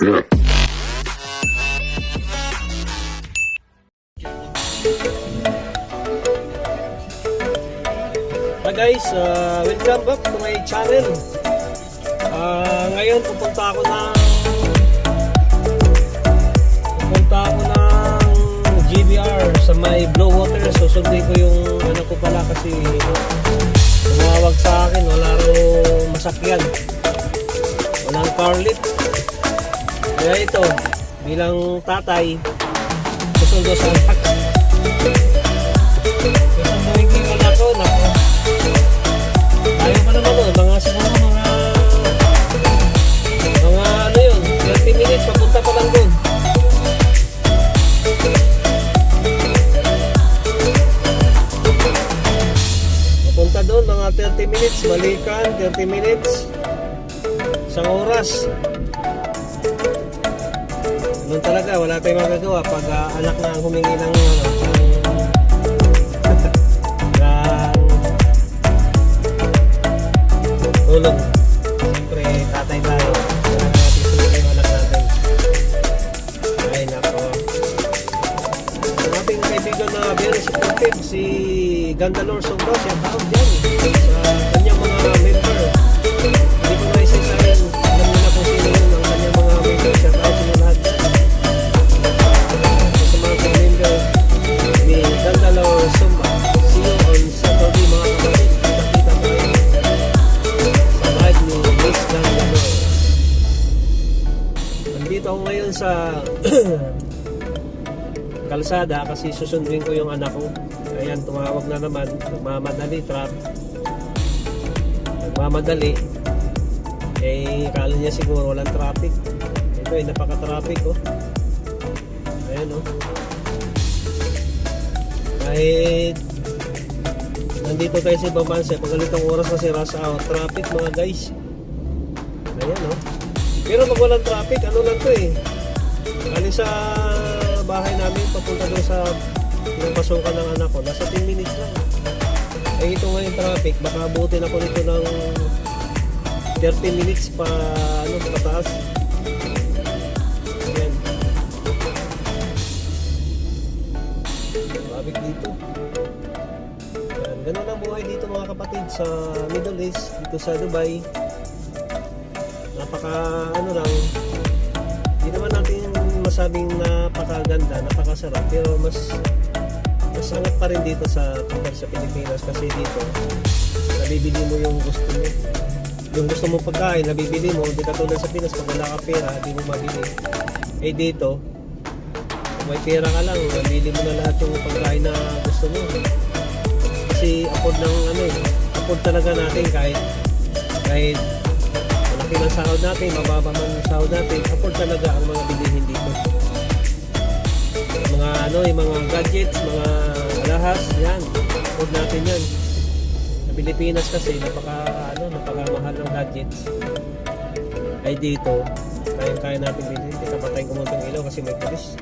Hi guys, welcome back to my channel. Ngayon pupunta ako ng GBR sa may Blue Water. Susundin ko yung anak ko pala kasi tumawag sa akin, wala raw masakyan, walang car lift. Kaya ito, bilang tatay, susundo sa anak. Susunduin ko yung anak ko. Tayo pa naman doon, mga siguro mga ano yun, 30 minutes papunta pa lang doon. Papunta doon mga 30 minutes, balikan 30 minutes, isang oras. Ganun talaga, wala tayong magagawa pag anak na ang humingi ng tulong. Siyempre, tatay tayo. Kailangan natin sunod yung anak natin. Ay, nako. Ang ating kaibigan na very supportive, si Gandalor Sombra, siya tawag dyan sa kanyang mga member. Hindi ko na isa-isahin. Alam nyo na kung sino yun ang kanyang mga member. Siya tawag sila lahat dyan. Sa mga member ni Gandalor Sombra. See you on Saturday, mga kapatid. Kita-kita tayo. Nandito ako ngayon sa kalsada kasi susunduin ko yung anak ko. Ayan, tumawag na naman. Nagmamadali. Eh, kala niya siguro walang traffic. Ito ay napaka-traffic, oh. Ayan, oh. Kahit nandito tayo sa ibang bansa, pag ganitong oras kasi rush hour, traffic mga guys. Ayan, no? Pero pag walang traffic, ano lang to eh. Alis sa bahay namin, papunta doon sa pinapasukan ng anak ko, nasa 10 minutes lang. Eh ito nga yung traffic, baka abutin ako nito ng 30 minutes pa, pataas. Ayan. Traffic dito. Ganun ang buhay dito mga kapatid sa Middle East, dito sa Dubai. Napaka lang, hindi naman natin masabing napakaganda, napakasarap, pero mas angat pa rin dito sa compare sa Pilipinas kasi dito nabibili mo yung gusto mong pagkain, nabibili mo, hindi katulad sa Pinas pag wala ka pera, hindi mo mabili. Eh dito, kung may pera ka lang, nabili mo na lahat yung pagkain na gusto mo. Kasi afford talaga natin kahit malaki ng sahod natin, mababa man ang sahod natin, afford talaga ang mga bilihin dito. Yung mga gadgets, mga alahas, yan, afford natin yan. Sa Pilipinas kasi napakamahal ng gadgets. Ay dito, kaya natin bilhin, hindi ka patayin kumuntong ilaw kasi may pulis.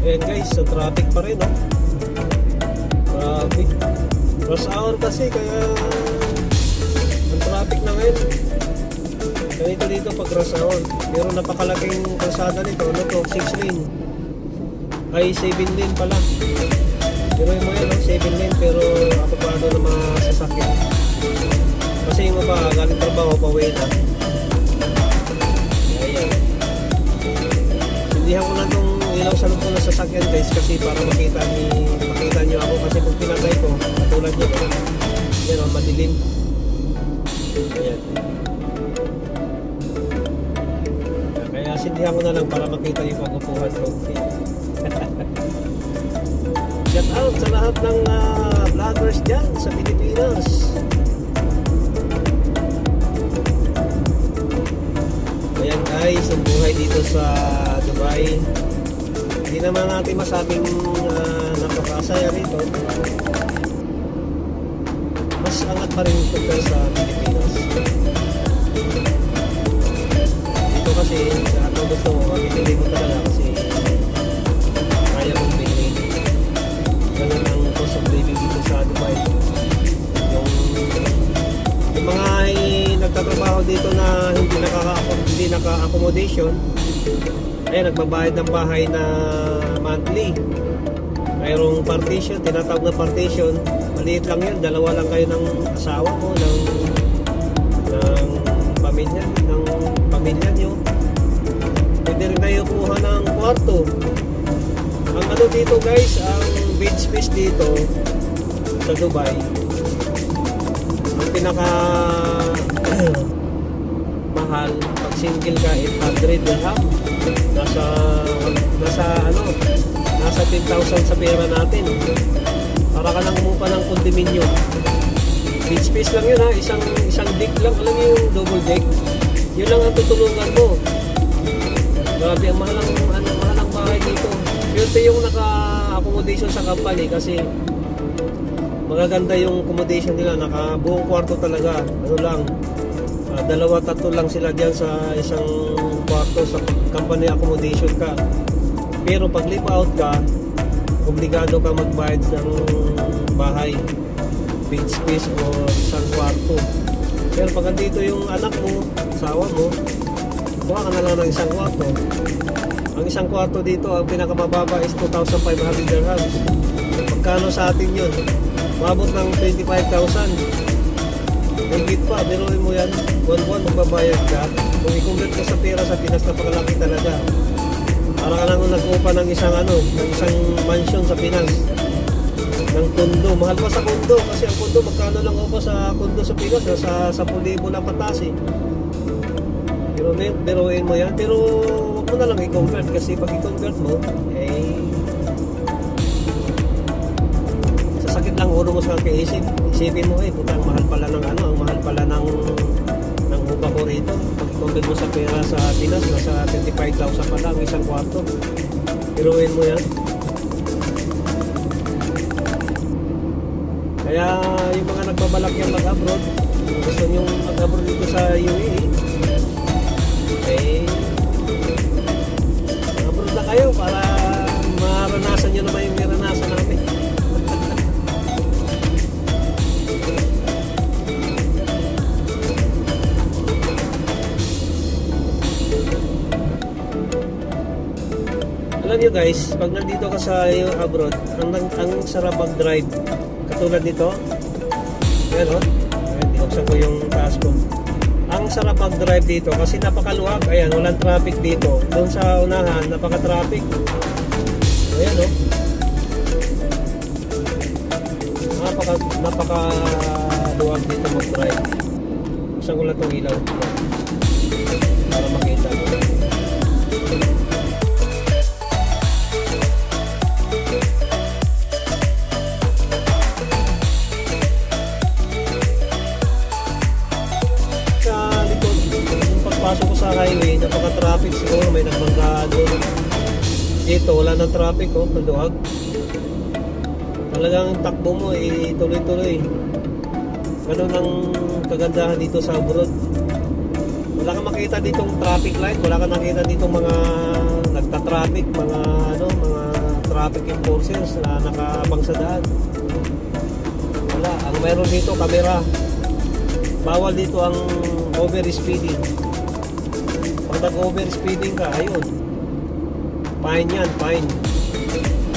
Ayan guys, sa traffic pa rin, oh. Traffic. Rush hour kasi, kaya ang traffic na ngayon. Ganito dito pag rush hour. Pero napakalaking kalsada nito, 6 lane. Ay, 7 lane pala. Pero yung mga 7 lane, pero apapado ng mga sasakyan. Kasi yung iba, galing trabaho, pauwi na. Ayan. Sindihan ko na itong ilaw sa loob ko na sasakyan guys kasi para makita nyo ako kasi pag pinatay ko katulad nyo yan o, madilim. Ayan. Kaya sindihan ko na lang para makita yung pag-upuhan ko. Shout out sa lahat ng vloggers dyan sa Pilipinas. Ayan guys, ang buhay dito sa Dubai, hindi naman natin masabing napakasaya rito. Mas angat pa rin compare sa Pilipinas. Dito kasi lahat ng gusto mo, mabibili mo talaga kasi kaya mong bilhin. Ganun ang cost of living dito sa Dubai. Yung mga nagtatrabaho dito na hindi naka-accommodation, ay nagbabayad ng bahay na monthly. Mayroong partition, tinatawag na partition. Maliit lang yun, dalawa lang kayo ng asawa mo, ng pamilya nyo. Pwede rin kayo kuha ng kwarto. Ang ano dito guys, ang bed space dito sa Dubai, ang pinaka mahal pag single ka 800 dirham. Nasa 10,000 sa pera natin. Para ka nang umupa ng kondominyo. Bed space lang yun ha, isang deck lang, alam mo yung double deck. Yun lang ang tutulungan mo. Grabe, ang mahalang bahay dito. Yun yung naka-accommodation sa company kasi magaganda yung accommodation nila, naka-buong kwarto talaga. Ano lang, dalawa, tatlo lang sila diyan sa isang kwarto sa company accommodation ka. Pero pag live out ka, obligado ka magbayad ng bahay, bed space o isang kwarto. Pero pag andito yung anak mo, asawa mo, kuha ka na lang ng isang kwarto. Ang isang kwarto dito, ang pinakamababa is 2,500 dirhams. Magkano sa atin yun? Mabot ng 25,000. Higit pa, biruin mo yan. Buwan-buwan magbabayad ka. Kung i-convert ka sa pera sa Pinas, napakalaki talaga. Para ka nang nag-upa ng isang mansion sa Pinas. Ng kondo. Mahal pa sa kondo. Kasi ang kondo, magkano lang upa sa kondo sa Pinas? Nasa 10,000 lang patas eh. Biruin mo yan. Pero huwag mo na lang i-convert. Kasi pag i-convert mo, sasakit lang ulo mo sa isipin mo putang mahal pala ng ang mahal pala ng upa ko rito. Pag i-convert mo sa pera sa Pinas, nasa 25,000 pa lang isang kwarto. Biruin mo yan. Kaya yung mga nagbabalak yung mag-abroad, gusto nyo mag-abroad dito sa UAE, abroad na kayo para maranasan nyo naman yung niranasan namin. Alam nyo guys, pag nandito ka sa abroad, ang sarap mag-drive. Katulad nito, yan o, tinuksan ko yung taas ko. Ang sarap mag-drive dito kasi napakaluwag. Ayan, walang traffic dito. Doon sa unahan, napaka-traffic. Ayan o. Napakaluwag dito mag-drive. Buksan ko lang itong ilaw para makita. Pasok ko sa highway, napaka-traffic siguro, may nagbanggaan doon. Dito, wala nang traffic, maluwag. Talagang takbo mo, tuloy-tuloy. Ganun ang kagandahan dito sa abroad. Wala kang makita ditong traffic light, wala kang nakita ditong mga nagta-traffic, mga traffic enforcers na nakabang sa daan. Wala, ang meron dito, kamera. Bawal dito ang over-speeding. Pag nag-over-speeding ka, ayun, fine yan, fine.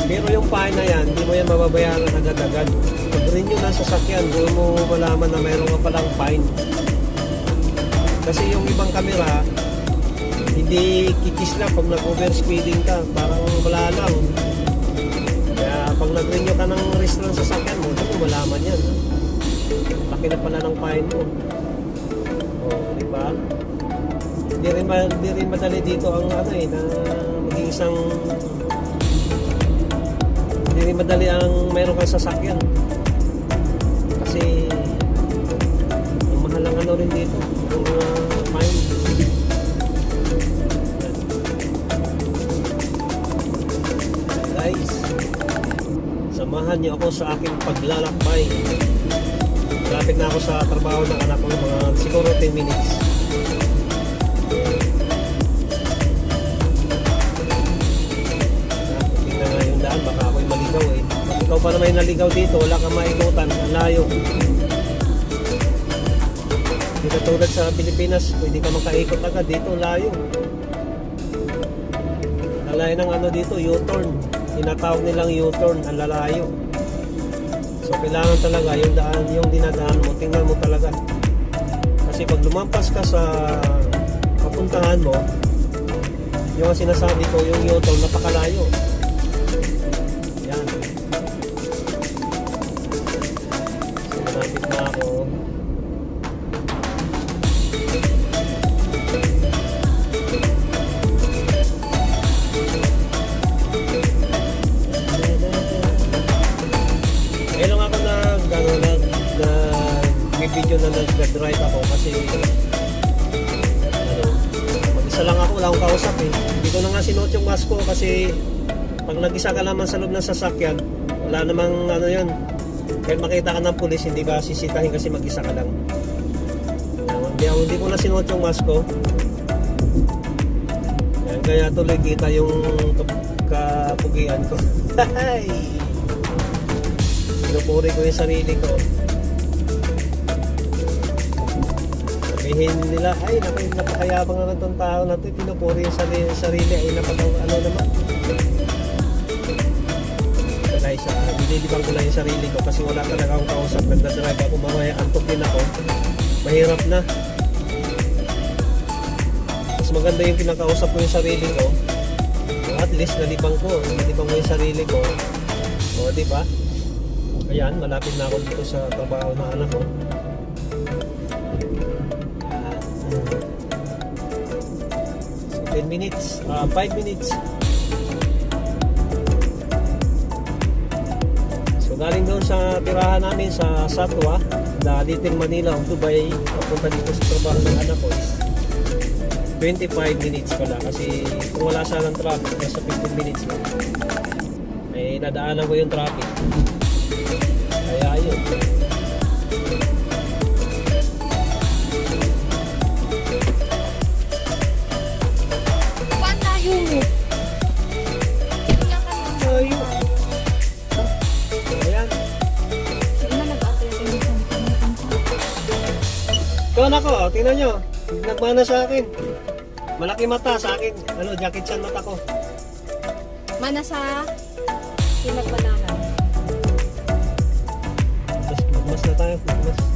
Pero yung fine na yan, hindi mo yan mababayaran agad-agad. Pag renew ng sasakyan, doon mo malaman na mayroon ka palang fine. Kasi yung ibang kamera, hindi kikis lang pag nag-over-speeding ka, parang wala lang. Kaya pag nag-renew ka ng risk ng sasakyan mo, doon mo malaman yan. Laki na pala ng fine mo. Di ba? Hindi rin madali dito ang na maging isang, hindi rin madali ang mayroon kang sasakyan kasi ang mahal ang rin dito ang fine. Guys, samahan niyo ako sa aking paglalakbay. Malapit na ako sa trabaho ng anak ko, mga siguro 10 minutes. Baka ako'y maligaw Pag ikaw pa na may naligaw dito, wala kang maikutan, ang layo. Hindi katulad sa Pilipinas, pwede ka makaikot agad. Dito, layo. Lalayo ng ano dito, U-turn. Tinatawag nilang U-turn, ang lalayo. So, kailangan talaga yung daan, yung dinadaan mo, tingnan mo talaga. Kasi pag lumampas ka sa papuntahan mo, yung sinasabi ko, yung U-turn, napakalayo. Yan. So, malapit na ako. Ngayon lang ako nag-video na nag-drive ako kasi mag-isa lang ako, wala akong kausap eh. Hindi ko na nga sinuot yung mask ko kasi pag nag-isa ka naman sa loob ng sasakyan, wala namang ano yun. Kahit makita ka ng pulis, hindi ka sisitahin kasi mag-isa ka lang. Hindi ko na sinuot yung mask ko. Kaya tuloy kita yung kapugian ko. Pinupuri ko yung sarili ko. Sabihin nila, ay napakayabang na itong tao na ito. Pinupuri yung sarili. Ay ano naman. So guys, binilibang ko lang yung sarili ko kasi wala talaga akong kausap. Nagdadrive ako, mamaya antok din ako. Mahirap na. Mas maganda yung kinakausap ko yung sarili ko. So, at least nalibang ko yung sarili ko. O, di ba? Ayan, malapit na ako dito sa trabaho ng anak ko. So, 10 minutes, 5 minutes. So, galing doon sa tirahan namin sa Satwa, the Little Manila of Dubai, papunta dito sa trabaho ng anak ko is 25 minutes pala. Kasi kung wala sanang traffic, nasa 15 minutes lang. May nadaanan ko yung traffic. Kaya ayun. Saan tayo mo? Ayun. Ayan. Sige na, nag-apply kayo sa Ito na ko, tingnan nyo. Nagmana sa akin. Malaki mata sa akin. Ano, jacket chan mata ko. Mana sa pinagmanahan. Magmas na tayo. Magmas.